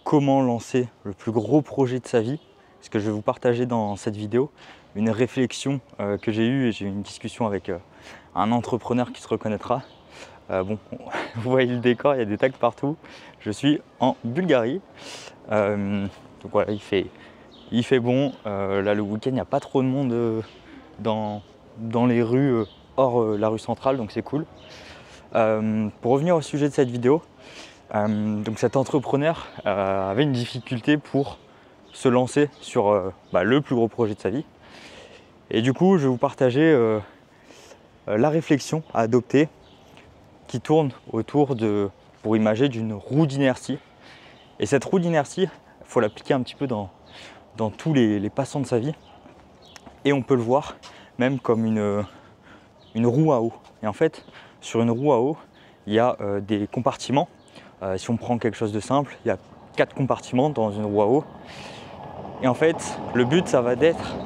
comment lancer le plus gros projet de sa vie. Ce que je vais vous partager dans cette vidéo, une réflexion que j'ai eue et j'ai eu une discussion avec un entrepreneur qui se reconnaîtra. Bon, vous voyez le décor, il y a des tags partout. Je suis en Bulgarie. Donc voilà, il fait bon. Là, le week-end, il n'y a pas trop de monde dans les rues hors la rue centrale, donc c'est cool. Pour revenir au sujet de cette vidéo, donc cet entrepreneur avait une difficulté pour se lancer sur le plus gros projet de sa vie. Et du coup, je vais vous partager la réflexion à adopter qui tourne autour pour imager d'une roue d'inertie. Et cette roue d'inertie, il faut l'appliquer un petit peu dans tous les passants de sa vie. Et on peut le voir même comme une roue à eau. Et en fait, sur une roue à eau, il y a des compartiments. Si on prend quelque chose de simple, il y a 4 compartiments dans une roue à eau. Et en fait, le but, ça va d'être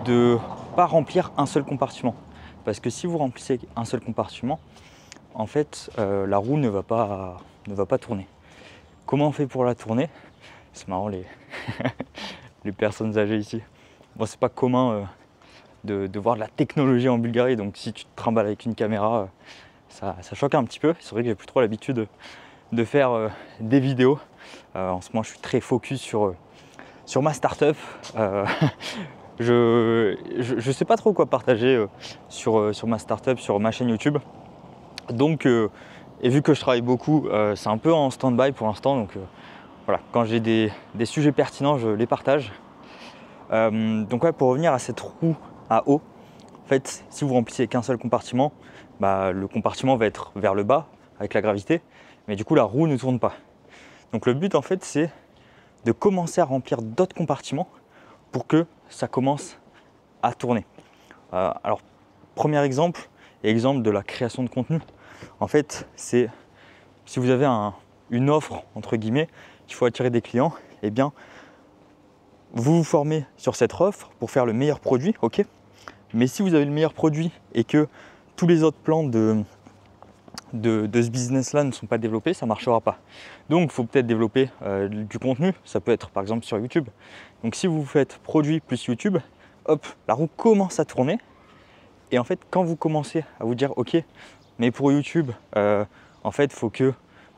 de ne pas remplir un seul compartiment. Parce que si vous remplissez un seul compartiment, en fait, la roue ne va pas tourner. Comment on fait pour la tourner? C'est marrant, les personnes âgées ici. Bon, c'est pas commun de voir de la technologie en Bulgarie, donc si tu te trimbales avec une caméra, ça choque un petit peu. C'est vrai que j'ai plus trop l'habitude de faire des vidéos. En ce moment, je suis très focus sur ma startup. Je sais pas trop quoi partager sur ma startup, sur ma chaîne YouTube. Donc, et vu que je travaille beaucoup, c'est un peu en stand-by pour l'instant. Donc voilà, quand j'ai des sujets pertinents, je les partage. Donc ouais, pour revenir à cette roue à eau, en fait, si vous remplissez qu'un seul compartiment, le compartiment va être vers le bas avec la gravité, mais du coup la roue ne tourne pas. Donc le but en fait, c'est de commencer à remplir d'autres compartiments pour que ça commence à tourner. Alors, premier exemple de la création de contenu. En fait, c'est si vous avez une offre, entre guillemets, qu'il faut attirer des clients, eh bien, vous vous formez sur cette offre pour faire le meilleur produit, ok. Mais si vous avez le meilleur produit et que tous les autres plans de ce business-là ne sont pas développés, ça ne marchera pas. Donc, il faut peut-être développer du contenu. Ça peut être par exemple sur YouTube. Donc, si vous faites produit plus YouTube, hop, la roue commence à tourner. Et en fait, quand vous commencez à vous dire, ok, mais pour YouTube, en fait, il faut que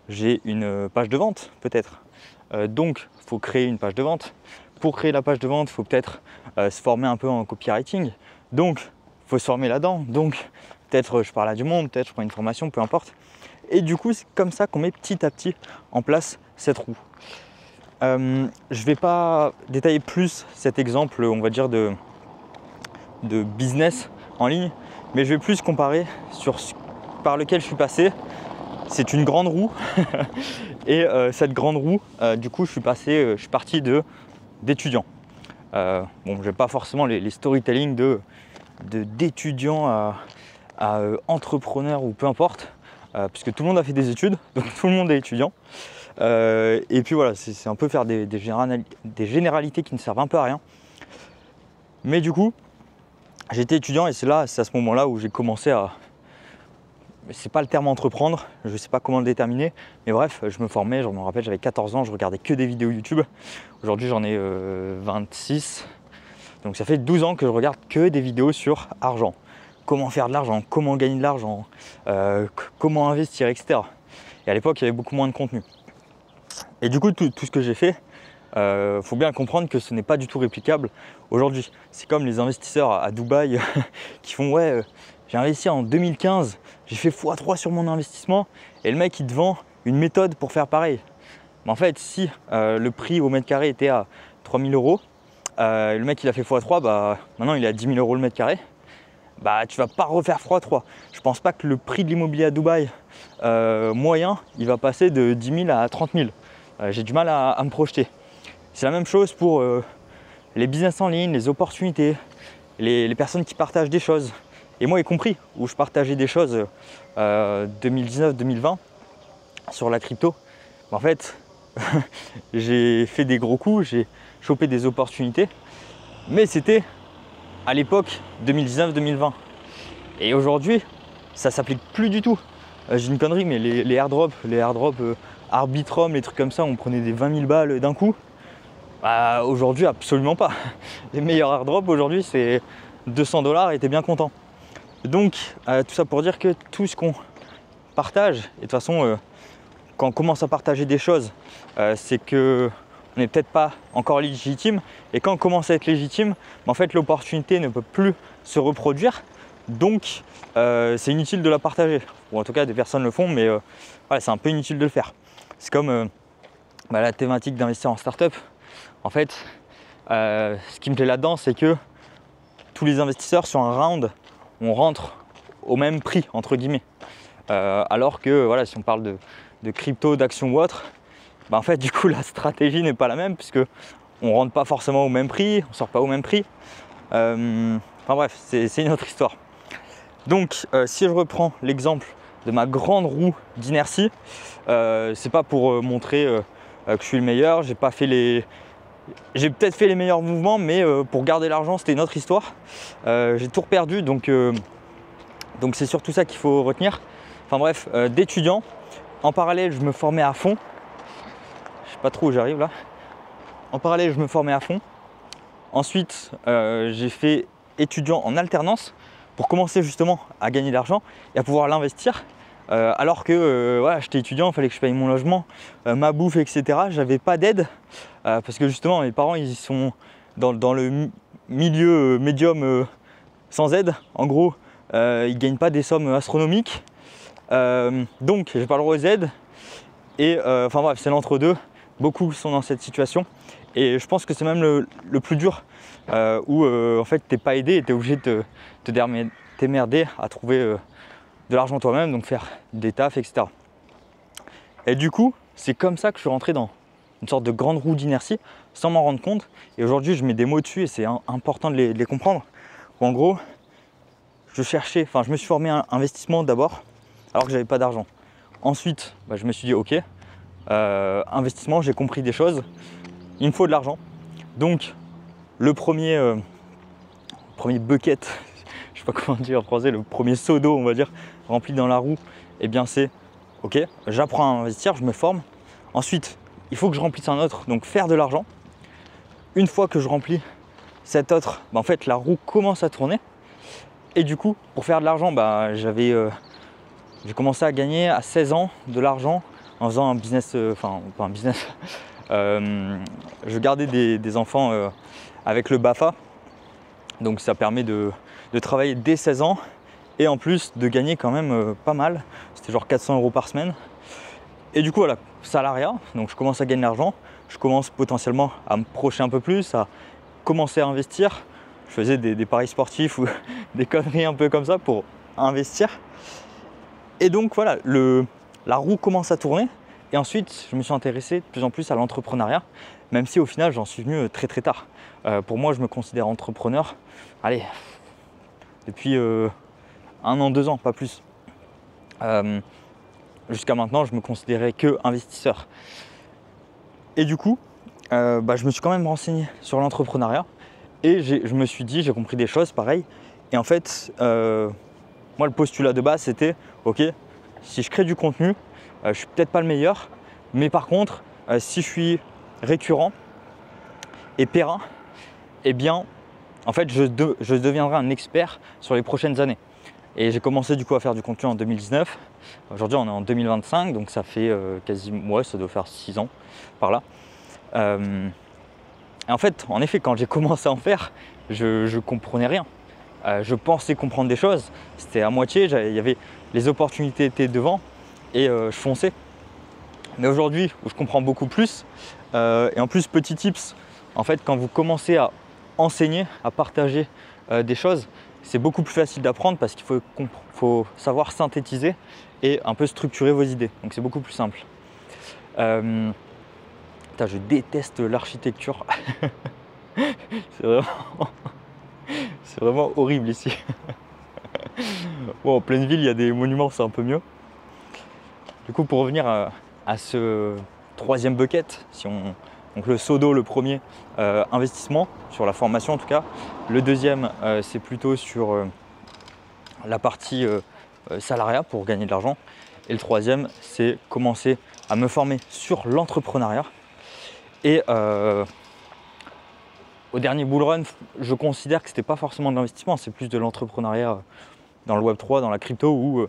j'ai une page de vente, peut-être. Donc, il faut créer une page de vente. Pour créer la page de vente, il faut peut-être se former un peu en copywriting. Donc, il faut se former là-dedans. Donc, peut-être je parle à du monde, peut-être je prends une formation, peu importe. Et du coup, c'est comme ça qu'on met petit à petit en place cette roue. Je ne vais pas détailler plus cet exemple, on va dire, de business en ligne, mais je vais plus comparer sur ce par lequel je suis passé. C'est une grande roue. Et cette grande roue, du coup, je suis parti d'étudiants. Bon, je n'ai pas forcément les storytelling d'étudiants à entrepreneurs ou peu importe, puisque tout le monde a fait des études, donc tout le monde est étudiant. Et puis voilà, c'est un peu faire des généralités qui ne servent un peu à rien. Mais du coup, j'étais étudiant et c'est à ce moment-là où j'ai commencé à... C'est pas le terme entreprendre, je sais pas comment le déterminer, mais bref, je me formais, je me rappelle, j'avais 14 ans, je regardais que des vidéos YouTube. Aujourd'hui, j'en ai 26, donc ça fait 12 ans que je regarde que des vidéos sur argent. Comment faire de l'argent, comment gagner de l'argent, comment investir, etc. Et à l'époque, il y avait beaucoup moins de contenu. Et du coup, tout ce que j'ai fait, faut bien comprendre que ce n'est pas du tout réplicable aujourd'hui. C'est comme les investisseurs à Dubaï qui font ouais, j'ai investi en 2015, j'ai fait x3 sur mon investissement, et le mec il te vend une méthode pour faire pareil. Mais en fait, si le prix au mètre carré était à 3000 €, le mec il a fait x3, maintenant il est à 10 000 € le mètre carré. Tu vas pas refaire x3. Je pense pas que le prix de l'immobilier à Dubaï moyen, il va passer de 10 000 à 30 000. J'ai du mal à me projeter. C'est la même chose pour les business en ligne, les opportunités, les personnes qui partagent des choses. Et moi y compris, où je partageais des choses 2019-2020 sur la crypto. En fait, j'ai fait des gros coups, j'ai chopé des opportunités, mais c'était à l'époque 2019-2020. Et aujourd'hui, ça s'applique plus du tout. J'ai une connerie, mais les airdrops Arbitrum, les trucs comme ça, on prenait des 20 000 balles d'un coup. Bah, aujourd'hui, absolument pas. Les meilleurs airdrops aujourd'hui, c'est 200 $ et t'es bien content. Donc, tout ça pour dire que tout ce qu'on partage, et de toute façon, quand on commence à partager des choses, c'est que on n'est peut-être pas encore légitime. Et quand on commence à être légitime, en fait, l'opportunité ne peut plus se reproduire. Donc, c'est inutile de la partager. Ou en tout cas, des personnes le font, mais voilà, c'est un peu inutile de le faire. C'est comme la thématique d'investir en start-up. En fait, ce qui me plaît là-dedans, c'est que tous les investisseurs sur un round, on rentre au même prix, entre guillemets. Alors que voilà, si on parle de crypto, d'actions ou autre, bah en fait, du coup, la stratégie n'est pas la même puisque on rentre pas forcément au même prix, on sort pas au même prix. Enfin bref, c'est une autre histoire. Donc, si je reprends l'exemple de ma grande roue d'inertie, c'est pas pour montrer que je suis le meilleur. J'ai peut-être fait les meilleurs mouvements, mais pour garder l'argent, c'était une autre histoire. J'ai tout perdu, donc c'est surtout ça qu'il faut retenir. Enfin bref, d'étudiant. En parallèle, je me formais à fond. Je sais pas trop où j'arrive là. En parallèle, je me formais à fond. Ensuite, j'ai fait étudiant en alternance pour commencer justement à gagner de l'argent et à pouvoir l'investir. Alors que voilà, j'étais étudiant, il fallait que je paye mon logement, ma bouffe, etc. J'avais pas d'aide parce que justement mes parents ils sont dans le milieu médium sans aide. En gros, ils gagnent pas des sommes astronomiques, donc j'ai pas le droit aux aides. Et enfin bref, c'est l'entre-deux. Beaucoup sont dans cette situation et je pense que c'est même le plus dur où en fait t'es pas aidé et t'es obligé de t'émerder à trouver de l'argent toi-même, donc faire des tafs, etc. Et du coup, c'est comme ça que je suis rentré dans une sorte de grande roue d'inertie sans m'en rendre compte. Et aujourd'hui, je mets des mots dessus et c'est important de les comprendre. Où en gros, je me suis formé un investissement d'abord alors que j'avais pas d'argent. Ensuite, je me suis dit ok, investissement, j'ai compris des choses, il me faut de l'argent. Donc le premier bucket, je sais pas comment dire en français, le premier seau d'eau on va dire, rempli dans la roue, et bien c'est ok, j'apprends à investir, je me forme. Ensuite, il faut que je remplisse un autre, donc faire de l'argent. Une fois que je remplis cet autre, en fait la roue commence à tourner. Et du coup, pour faire de l'argent, j'ai commencé à gagner à 16 ans de l'argent en faisant un business, pas un business, je gardais des enfants avec le BAFA. Donc ça permet de travailler dès 16 ans et en plus de gagner quand même pas mal. C'était genre 400 € par semaine. Et du coup voilà, salariat, donc je commence à gagner de l'argent. Je commence potentiellement à me projeter un peu plus, à commencer à investir. Je faisais des paris sportifs ou des conneries un peu comme ça pour investir. Et donc voilà, la roue commence à tourner. Et ensuite, je me suis intéressé de plus en plus à l'entrepreneuriat, même si au final, j'en suis venu très très tard. Pour moi, je me considère entrepreneur, allez, depuis 1 an, 2 ans, pas plus. Jusqu'à maintenant, je me considérais que investisseur. Et du coup, je me suis quand même renseigné sur l'entrepreneuriat et je me suis dit, j'ai compris des choses, pareil. Et en fait, moi, le postulat de base, c'était, ok, si je crée du contenu, je suis peut-être pas le meilleur, mais par contre, si je suis récurrent et périn, eh bien, en fait, je deviendrai un expert sur les prochaines années. Et j'ai commencé du coup à faire du contenu en 2019. Aujourd'hui, on est en 2025, donc ça fait ça doit faire 6 ans par là. Et en fait, en effet, quand j'ai commencé à en faire, je comprenais rien. Je pensais comprendre des choses, c'était à moitié, les opportunités étaient devant et je fonçais. Mais aujourd'hui, où je comprends beaucoup plus, et en plus, petit tips, en fait, quand vous commencez à enseigner, à partager des choses, c'est beaucoup plus facile d'apprendre parce qu'il faut savoir synthétiser et un peu structurer vos idées. Donc c'est beaucoup plus simple. Je déteste l'architecture. C'est vraiment horrible ici. Bon, en pleine ville, il y a des monuments, c'est un peu mieux. Du coup, pour revenir à ce troisième bucket, donc le seau d'eau, le premier, investissement, sur la formation en tout cas. Le deuxième, c'est plutôt sur la partie salariat pour gagner de l'argent. Et le troisième, c'est commencer à me former sur l'entrepreneuriat. Et au dernier bull run, je considère que c'était pas forcément de l'investissement, c'est plus de l'entrepreneuriat dans le Web3, dans la crypto, où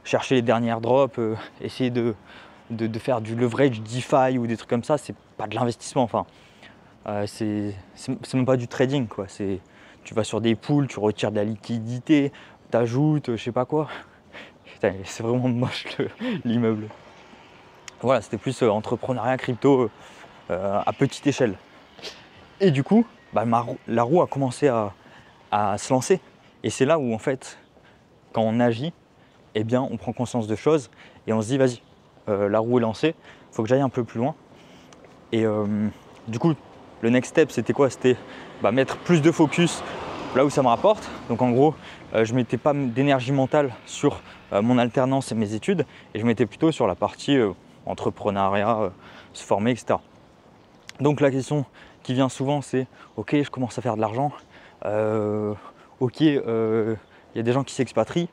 chercher les dernières drops, essayer de faire du leverage DeFi ou des trucs comme ça, c'est pas de l'investissement. Enfin, c'est même pas du trading, quoi. Tu vas sur des pools, tu retires de la liquidité, t'ajoutes, je sais pas quoi. Putain, c'est vraiment moche l'immeuble. Voilà, c'était plus entrepreneuriat crypto à petite échelle. Et du coup, la roue a commencé à se lancer. Et c'est là où en fait, quand on agit, eh bien, on prend conscience de choses et on se dit vas-y, la roue est lancée, il faut que j'aille un peu plus loin. Et du coup, le next step, c'était quoi? C'était mettre plus de focus là où ça me rapporte. Donc en gros, je ne mettais pas d'énergie mentale sur mon alternance et mes études, et je mettais plutôt sur la partie entrepreneuriat, se former, etc. Donc la question qui vient souvent, c'est ok, je commence à faire de l'argent, ok, il y a des gens qui s'expatrient.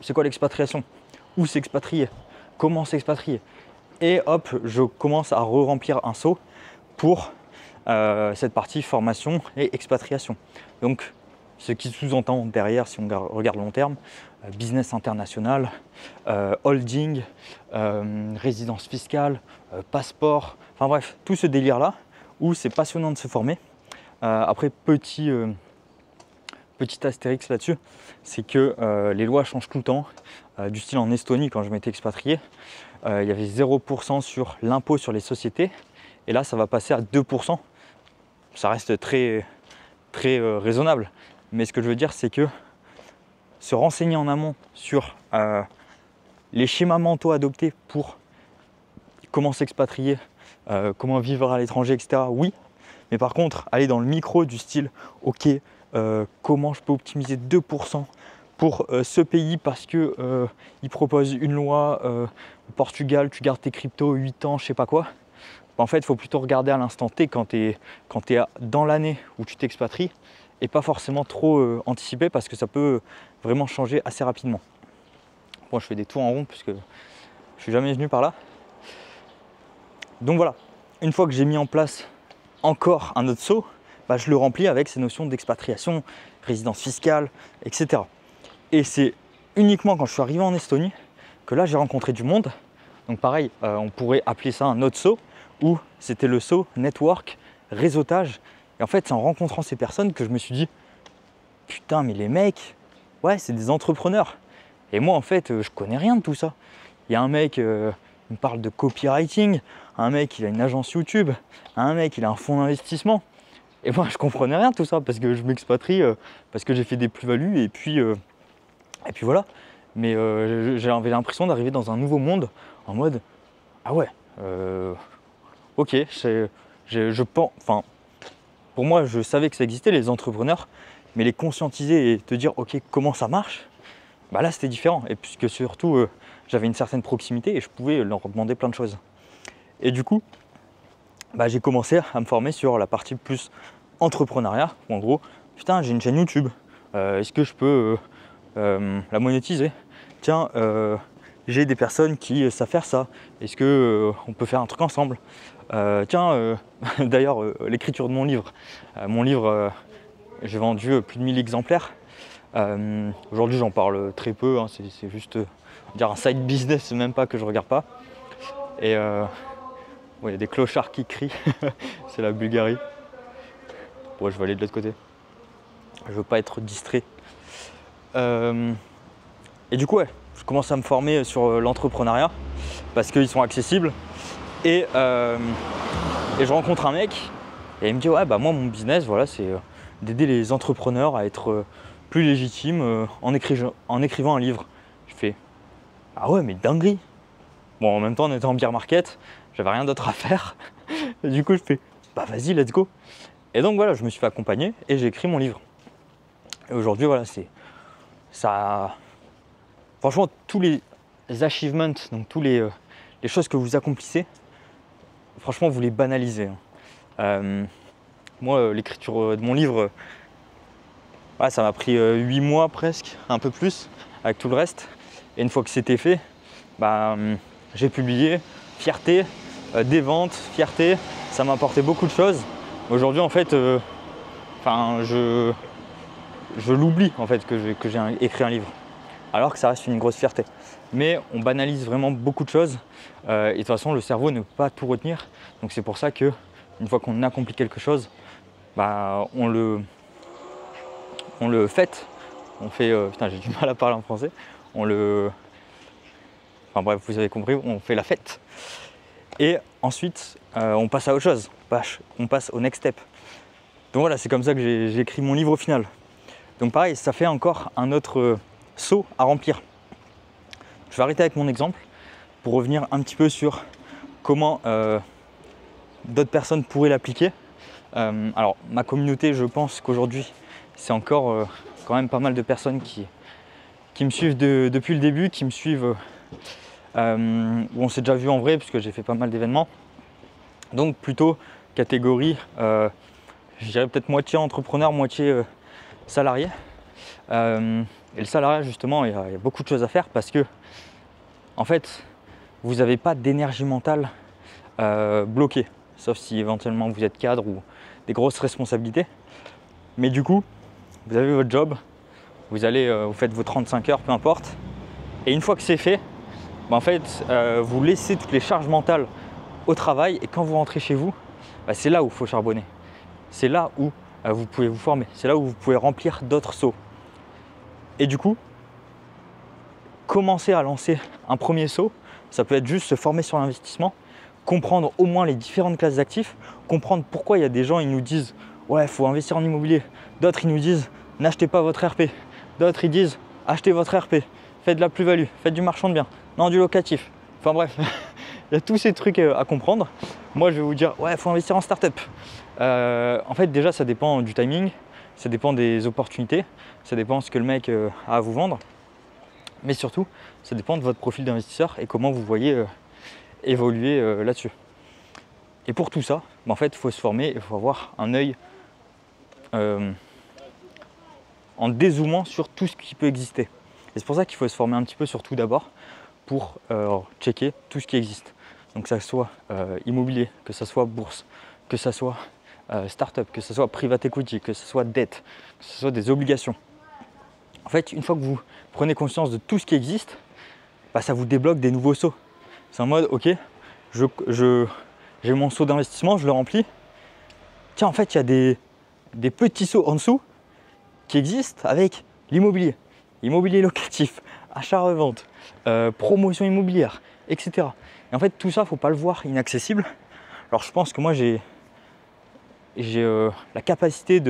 C'est quoi l'expatriation? Où s'expatrier? Comment s'expatrier? Et hop, je commence à re-remplir un seau pour cette partie formation et expatriation. Donc, ce qui sous-entend derrière, si on regarde long terme, business international, holding, résidence fiscale, passeport, enfin bref, tout ce délire-là où c'est passionnant de se former. Après, petit astérix là-dessus, c'est que les lois changent tout le temps. Du style en Estonie, quand je m'étais expatrié, il y avait 0% sur l'impôt sur les sociétés, et là ça va passer à 2%. Ça reste très raisonnable, mais ce que je veux dire, c'est que se renseigner en amont sur les schémas mentaux adoptés pour comment s'expatrier, comment vivre à l'étranger, etc. Oui, mais par contre, aller dans le micro du style ok, comment je peux optimiser 2% pour ce pays parce que il propose une loi, au Portugal, tu gardes tes cryptos 8 ans, je sais pas quoi. En fait, il faut plutôt regarder à l'instant T quand tu es dans l'année où tu t'expatries, et pas forcément trop anticiper, parce que ça peut vraiment changer assez rapidement. Moi, je fais des tours en rond puisque je suis jamais venu par là. Donc voilà, une fois que j'ai mis en place encore un autre seau, je le remplis avec ces notions d'expatriation, résidence fiscale, etc. Et c'est uniquement quand je suis arrivé en Estonie que là j'ai rencontré du monde. Donc pareil, on pourrait appeler ça un autre saut, où c'était le saut network, réseautage. Et en fait, c'est en rencontrant ces personnes que je me suis dit putain, mais les mecs, ouais, c'est des entrepreneurs. Et moi en fait, je connais rien de tout ça. Il y a un mec, il me parle de copywriting, un mec il a une agence YouTube, un mec il a un fonds d'investissement. Et moi je comprenais rien de tout ça, parce que je m'expatrie, parce que j'ai fait des plus-values, et puis voilà. Mais j'avais l'impression d'arriver dans un nouveau monde, en mode ah ouais, ok, je pense, enfin, pour moi je savais que ça existait les entrepreneurs, mais les conscientiser et te dire ok, comment ça marche, là c'était différent. Et puisque surtout j'avais une certaine proximité et je pouvais leur demander plein de choses. Et du coup, j'ai commencé à me former sur la partie plus entrepreneuriat, où en gros, putain, j'ai une chaîne YouTube, est-ce que je peux la monétiser? Tiens, j'ai des personnes qui savent faire ça, est-ce que on peut faire un truc ensemble? Tiens, d'ailleurs, l'écriture de mon livre, j'ai vendu plus de 1000 exemplaires. Aujourd'hui, j'en parle très peu, hein, c'est juste dire un side business, même pas que je regarde pas. Et il y a des clochards qui crient, c'est la Bulgarie. Bon, je vais aller de l'autre côté. Je veux pas être distrait. Et du coup, ouais, je commence à me former sur l'entrepreneuriat parce qu'ils sont accessibles. Et je rencontre un mec et il me dit ouais, moi mon business, voilà, c'est d'aider les entrepreneurs à être plus légitimes en écrivant un livre. Je fais ah ouais, mais dinguerie. Bon, en même temps, on était en bear market, j'avais rien d'autre à faire. Et du coup, je fais vas-y, let's go. Et donc voilà, je me suis fait accompagner et j'ai écrit mon livre. Et aujourd'hui, voilà, c'est ça. Franchement, tous les achievements, donc tous les choses que vous accomplissez, franchement, vous les banalisez. Moi, l'écriture de mon livre, ça m'a pris 8 mois presque, un peu plus, avec tout le reste. Et une fois que c'était fait, j'ai publié. fierté, des ventes, fierté, ça m'a apporté beaucoup de choses. Aujourd'hui en fait, je l'oublie en fait que j'ai écrit un livre, alors que ça reste une grosse fierté. Mais on banalise vraiment beaucoup de choses et de toute façon le cerveau ne peut pas tout retenir. Donc c'est pour ça que une fois qu'on accomplit quelque chose, on le fête. On fait, putain j'ai du mal à parler en français, enfin bref vous avez compris, on fait la fête. Et ensuite on passe à autre chose, on passe au next step. Donc voilà, c'est comme ça que j'ai écrit mon livre au final. Donc pareil, ça fait encore un autre saut à remplir. Je vais arrêter avec mon exemple pour revenir un petit peu sur comment d'autres personnes pourraient l'appliquer. Alors ma communauté, je pense qu'aujourd'hui c'est encore quand même pas mal de personnes qui me suivent depuis le début, qui me suivent où on s'est déjà vu en vrai puisque j'ai fait pas mal d'événements. Donc plutôt catégorie, je dirais peut-être moitié entrepreneur, moitié salarié. Et le salariat justement, il y a beaucoup de choses à faire parce que en fait vous n'avez pas d'énergie mentale bloquée, sauf si éventuellement vous êtes cadre ou des grosses responsabilités. Mais du coup, vous avez votre job, vous faites vos 35 heures, peu importe. Et une fois que c'est fait, en fait, vous laissez toutes les charges mentales au travail et quand vous rentrez chez vous, c'est là où il faut charbonner. C'est là où vous pouvez vous former, c'est là où vous pouvez remplir d'autres sauts. Et du coup, commencer à lancer un premier saut, ça peut être juste se former sur l'investissement, comprendre au moins les différentes classes d'actifs, comprendre pourquoi il y a des gens ils nous disent ouais il faut investir en immobilier, d'autres ils nous disent n'achetez pas votre RP, d'autres ils disent achetez votre RP, faites de la plus-value, faites du marchand de biens, non du locatif, enfin bref, il y a tous ces trucs à comprendre. Moi je vais vous dire ouais il faut investir en start-up. En fait déjà ça dépend du timing, ça dépend des opportunités, ça dépend de ce que le mec a à vous vendre, mais surtout ça dépend de votre profil d'investisseur et comment vous voyez évoluer là-dessus. Et pour tout ça, en fait il faut se former, il faut avoir un œil en dézoomant sur tout ce qui peut exister. Et c'est pour ça qu'il faut se former un petit peu sur tout d'abord pour checker tout ce qui existe. Donc que ça soit immobilier, que ça soit bourse, que ça soit start-up, que ce soit private equity, que ce soit dette, que ce soit des obligations. En fait, une fois que vous prenez conscience de tout ce qui existe, ça vous débloque des nouveaux sauts. C'est en mode, ok, j'ai mon saut d'investissement, je le remplis. Tiens, en fait, il y a des petits sauts en dessous qui existent avec l'immobilier, immobilier locatif, achat-revente, promotion immobilière, etc. Et en fait, tout ça, il ne faut pas le voir inaccessible. Alors, je pense que moi, j'ai la capacité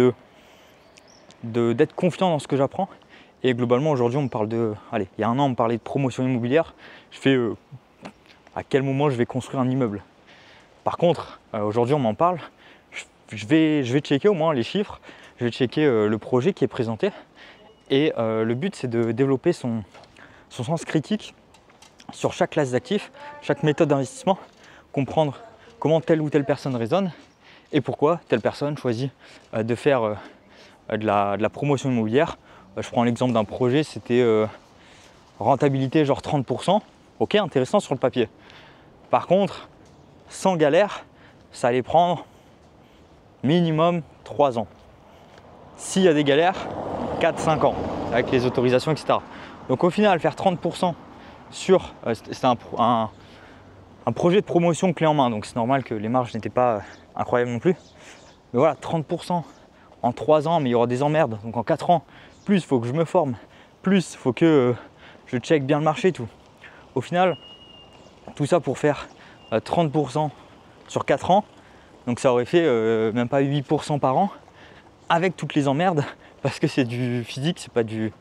d'être confiant dans ce que j'apprends. Et globalement, aujourd'hui, on me parle de... Allez, il y a un an, on me parlait de promotion immobilière. Je fais à quel moment je vais construire un immeuble. Par contre, aujourd'hui, on m'en parle. Je vais checker au moins les chiffres. Je vais checker le projet qui est présenté. Et le but, c'est de développer son sens critique sur chaque classe d'actifs, chaque méthode d'investissement, comprendre comment telle ou telle personne raisonne et pourquoi telle personne choisit de faire de la promotion immobilière. Je prends l'exemple d'un projet, c'était rentabilité genre 30%. Ok, intéressant sur le papier. Par contre, sans galère, ça allait prendre minimum 3 ans. S'il y a des galères, 4-5 ans avec les autorisations, etc. Donc au final, faire 30% sur... c'était un projet de promotion clé en main, donc c'est normal que les marges n'étaient pas incroyables non plus. Mais voilà, 30% en 3 ans, mais il y aura des emmerdes. Donc en 4 ans, plus il faut que je me forme, plus il faut que je check bien le marché, tout. Au final, tout ça pour faire 30% sur 4 ans, donc ça aurait fait même pas 8% par an, avec toutes les emmerdes, parce que c'est du physique, c'est pas du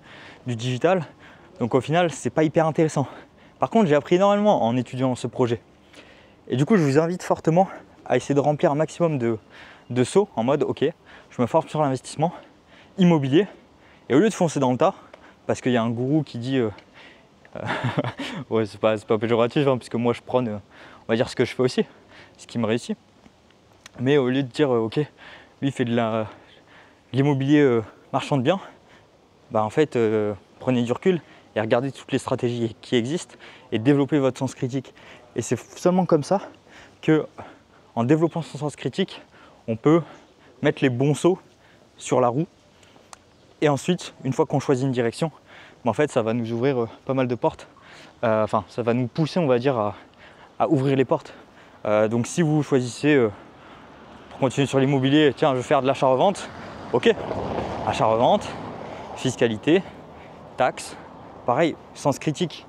digital. Donc au final, c'est pas hyper intéressant. Par contre, j'ai appris énormément en étudiant ce projet. Et du coup, je vous invite fortement à essayer de remplir un maximum de sauts en mode, ok, je me forme sur l'investissement immobilier. Et au lieu de foncer dans le tas, parce qu'il y a un gourou qui dit, ouais, c'est pas péjoratif, hein, puisque moi je prône, on va dire ce que je fais aussi, ce qui me réussit. Mais au lieu de dire, ok, lui il fait de l'immobilier marchand de biens, en fait, prenez du recul et regardez toutes les stratégies qui existent et développez votre sens critique. Et c'est seulement comme ça que, en développant son sens critique, on peut mettre les bons sauts sur la roue. Et ensuite, une fois qu'on choisit une direction, en fait, ça va nous ouvrir pas mal de portes. Enfin, ça va nous pousser, on va dire, à ouvrir les portes. Donc si vous choisissez, pour continuer sur l'immobilier, tiens, je veux faire de l'achat-revente, ok, achat-revente, fiscalité, taxes, pareil, sens critique.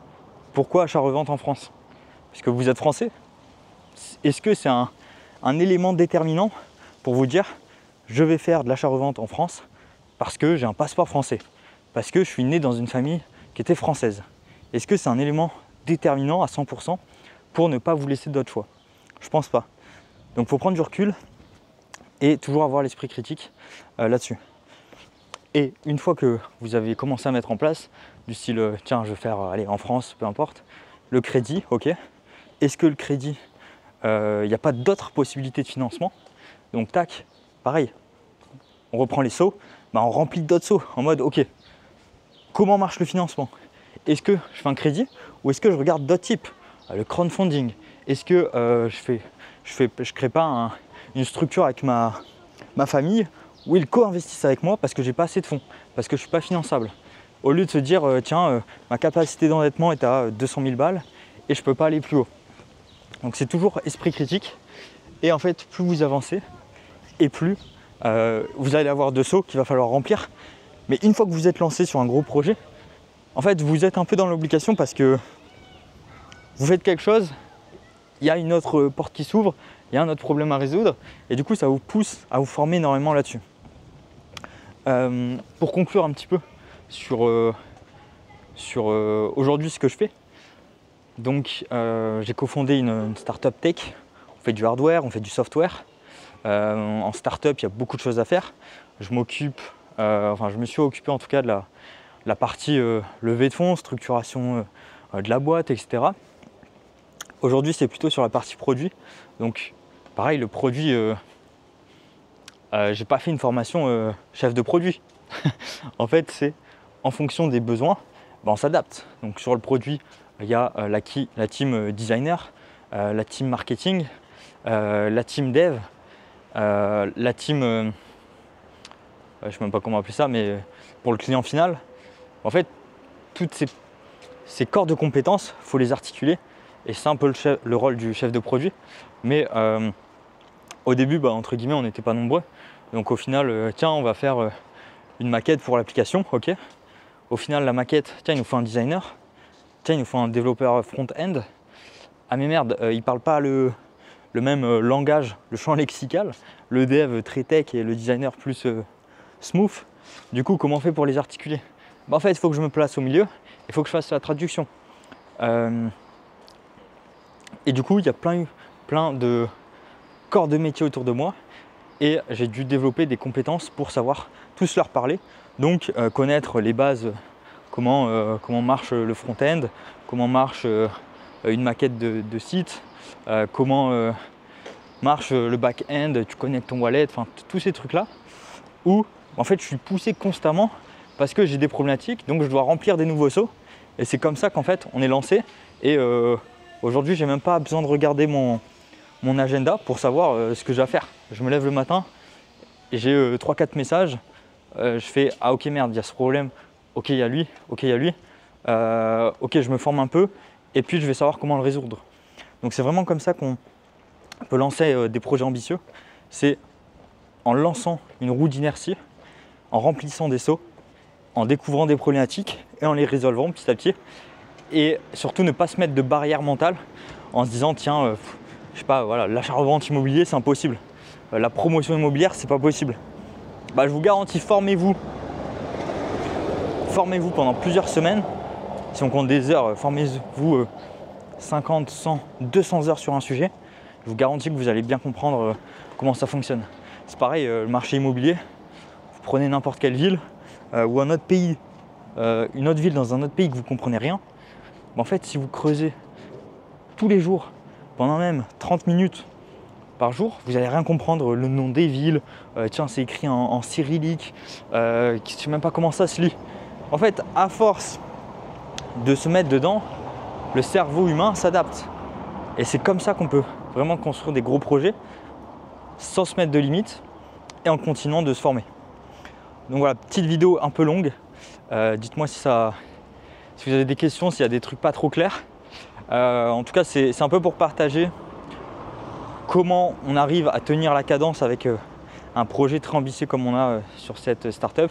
Pourquoi achat-revente en France? Parce que vous êtes français. Est-ce que c'est un élément déterminant pour vous dire je vais faire de l'achat-revente en France parce que j'ai un passeport français, parce que je suis né dans une famille qui était française? Est-ce que c'est un élément déterminant à 100% pour ne pas vous laisser d'autres choix? Je pense pas. Donc il faut prendre du recul et toujours avoir l'esprit critique là-dessus. Et une fois que vous avez commencé à mettre en place du style tiens, je vais faire aller en France, peu importe, le crédit, ok. Est-ce que le crédit, il n'y a pas d'autres possibilités de financement? Donc tac, pareil, on reprend les sauts, on remplit d'autres sauts en mode ok, comment marche le financement? Est-ce que je fais un crédit ou est-ce que je regarde d'autres types? Le crowdfunding, est-ce que je crée pas une structure avec ma famille où ils co-investissent avec moi parce que j'ai pas assez de fonds, parce que je suis pas finançable? Au lieu de se dire tiens, ma capacité d'endettement est à 200 000 balles et je peux pas aller plus haut. Donc c'est toujours esprit critique. Et en fait, plus vous avancez et plus vous allez avoir de sauts qu'il va falloir remplir. Mais une fois que vous êtes lancé sur un gros projet, en fait, vous êtes un peu dans l'obligation parce que vous faites quelque chose, il y a une autre porte qui s'ouvre, il y a un autre problème à résoudre, et du coup, ça vous pousse à vous former énormément là-dessus. Pour conclure un petit peu sur aujourd'hui ce que je fais, donc j'ai cofondé une startup tech. On fait du hardware, on fait du software. En startup, il y a beaucoup de choses à faire. Je me suis occupé en tout cas de la partie levée de fonds, structuration de la boîte, etc. Aujourd'hui, c'est plutôt sur la partie produit. Donc, pareil, le produit, j'ai pas fait une formation chef de produit. En fait, c'est en fonction des besoins, on s'adapte. Donc, sur le produit, il y a la team designer, la team marketing, la team dev, la team, je ne sais même pas comment appeler ça, mais pour le client final. En fait, toutes ces corps de compétences, il faut les articuler. Et c'est un peu le rôle du chef de produit. Mais au début, entre guillemets, on n'était pas nombreux. Donc au final, tiens, on va faire une maquette pour l'application, ok. Au final, la maquette, tiens, il nous faut un designer. Tiens, il nous faut un développeur front-end. Ah mais merde, il ne parle pas le même langage, le champ lexical. Le dev très tech et le designer plus smooth. Du coup, comment on fait pour les articuler? En fait, il faut que je me place au milieu, il faut que je fasse la traduction. Et du coup, il y a plein de corps de métier autour de moi et j'ai dû développer des compétences pour savoir tous leur parler. Donc, connaître les bases, comment marche le front-end, comment marche une maquette de site, comment marche le back-end, tu connectes ton wallet, enfin tous ces trucs-là où en fait je suis poussé constamment parce que j'ai des problématiques, donc je dois remplir des nouveaux sauts et c'est comme ça qu'en fait on est lancé et aujourd'hui j'ai même pas besoin de regarder mon agenda pour savoir ce que j'ai à faire. Je me lève le matin et j'ai 3-4 messages, je fais ah ok merde il y a ce problème, ok il y a lui, ok il y a lui, ok je me forme un peu et puis je vais savoir comment le résoudre. Donc c'est vraiment comme ça qu'on peut lancer des projets ambitieux, c'est en lançant une roue d'inertie, en remplissant des sauts, en découvrant des problématiques et en les résolvant petit à petit. Et surtout ne pas se mettre de barrière mentale en se disant tiens, je sais pas, voilà, l'achat-revente immobilier c'est impossible, la promotion immobilière c'est pas possible. Je vous garantis, formez-vous pendant plusieurs semaines. Si on compte des heures, formez-vous 50, 100, 200 heures sur un sujet. Je vous garantis que vous allez bien comprendre comment ça fonctionne. C'est pareil, le marché immobilier, vous prenez n'importe quelle ville ou un autre pays, une autre ville dans un autre pays que vous ne comprenez rien. En fait, si vous creusez tous les jours, pendant même 30 minutes par jour, vous n'allez rien comprendre, le nom des villes, tiens c'est écrit en cyrillique, je ne sais même pas comment ça se lit. En fait, à force de se mettre dedans, le cerveau humain s'adapte. Et c'est comme ça qu'on peut vraiment construire des gros projets sans se mettre de limites et en continuant de se former. Donc voilà, petite vidéo un peu longue. Dites-moi si vous avez des questions, s'il y a des trucs pas trop clairs. En tout cas, c'est un peu pour partager comment on arrive à tenir la cadence avec un projet très ambitieux comme on a sur cette startup.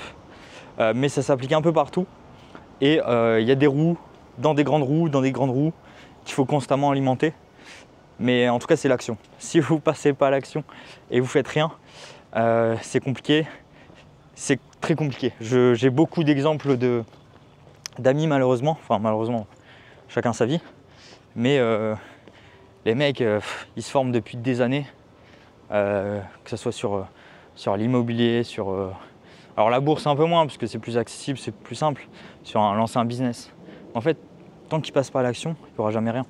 Mais ça s'applique un peu partout. Et il y a des roues, dans des grandes roues qu'il faut constamment alimenter. Mais en tout cas, c'est l'action. Si vous ne passez pas à l'action et vous faites rien, c'est compliqué. C'est très compliqué. J'ai beaucoup d'exemples d'amis malheureusement. Enfin malheureusement, chacun sa vie. Mais les mecs, ils se forment depuis des années. Que ce soit sur l'immobilier, alors la bourse un peu moins parce que c'est plus accessible, c'est plus simple. Lancer un business. En fait, tant qu'il ne passe pas à l'action, il n'y aura jamais rien.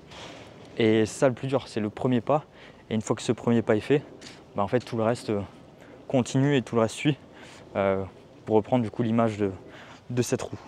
Et c'est ça le plus dur, c'est le premier pas. Et une fois que ce premier pas est fait, en fait tout le reste continue et tout le reste suit. Pour reprendre du coup l'image de cette roue.